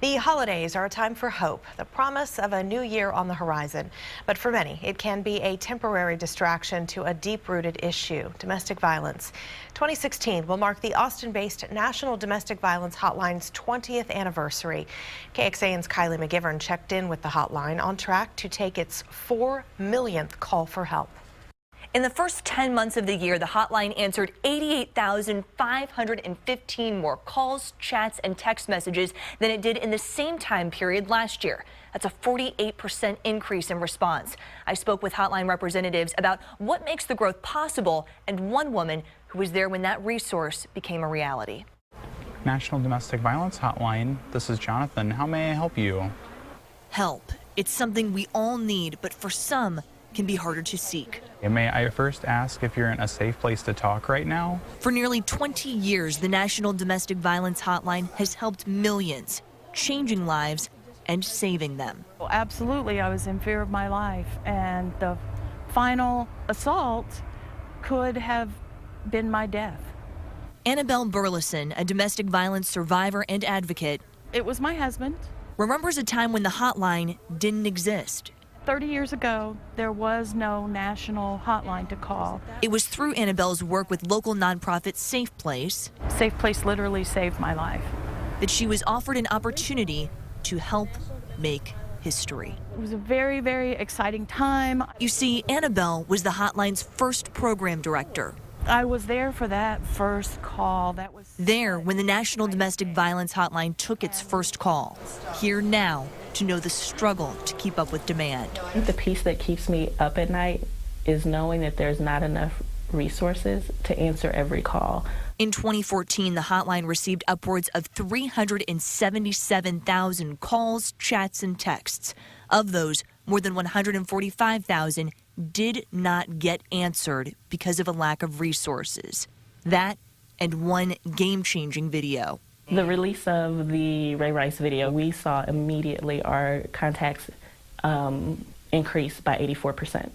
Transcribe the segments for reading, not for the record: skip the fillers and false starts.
The holidays are a time for hope, the promise of a new year on the horizon. But for many, it can be a temporary distraction to a deep-rooted issue, domestic violence. 2016 will mark the Austin-based National Domestic Violence Hotline's 20th anniversary. KXAN's Kylie McGivern checked in with the hotline, on track to take its 4 millionth call for help. In the first 10 months of the year, the hotline answered 88,515 more calls, chats, and text messages than it did in the same time period last year. That's a 48% increase in response. I spoke with hotline representatives about what makes the growth possible and one woman who was there when that resource became a reality. National Domestic Violence Hotline, this is Jonathan. How may I help you? Help. It's something we all need, but for some, can be harder to seek. May I first ask if you're in a safe place to talk right now? For nearly 20 years, the National Domestic Violence Hotline has helped millions, changing lives and saving them. Well, absolutely, I was in fear of my life, and the final assault could have been my death. Annabelle Burleson, a domestic violence survivor and advocate, It was my husband. remembers a time when the hotline didn't exist. 30 years ago, there was no national hotline to call. It was through Annabelle's work with local nonprofit Safe Place Safe Place literally saved my life. that she was offered an opportunity to help make history. It was a very, very exciting time. You see, Annabelle was the hotline's first program director. I was there for that first call. That was There when the National Domestic Violence Hotline took its first call. Here now to know the struggle to keep up with demand. The piece that keeps me up at night is knowing that there's not enough resources to answer every call. In 2014, the hotline received upwards of 377,000 calls, chats, and texts. Of those, more than 145,000 did not get answered because of a lack of resources. That and one game-changing video. The release of the Ray Rice video, we saw immediately our contacts increase by 84%.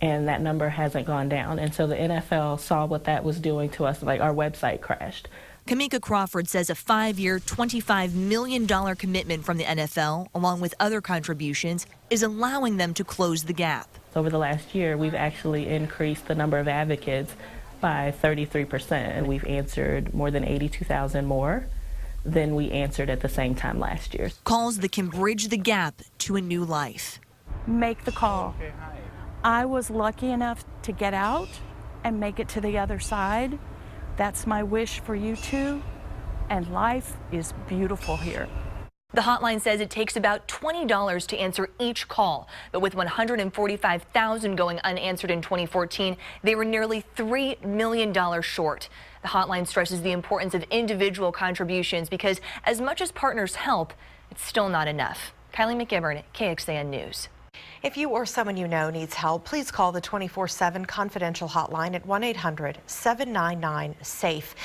And that number hasn't gone down. And so the NFL saw what that was doing to us, like our website crashed. Kamika Crawford says a 5-year, $25 million commitment from the NFL, along with other contributions, is allowing them to close the gap. Over the last year, we've actually increased the number of advocates by 33%, and we've answered more than 82,000 more than we answered at the same time last year. Calls that can bridge the gap to a new life. make the call. I was lucky enough to get out and make it to the other side. That's my wish for you too. And life is beautiful here. The hotline says it takes about $20 to answer each call, but with 145,000 going unanswered in 2014, they were nearly $3 million short. The hotline stresses the importance of individual contributions because as much as partners help, it's still not enough. Kylie McGivern, KXAN News. If you or someone you know needs help, please call the 24/7 confidential hotline at 1-800-799-SAFE.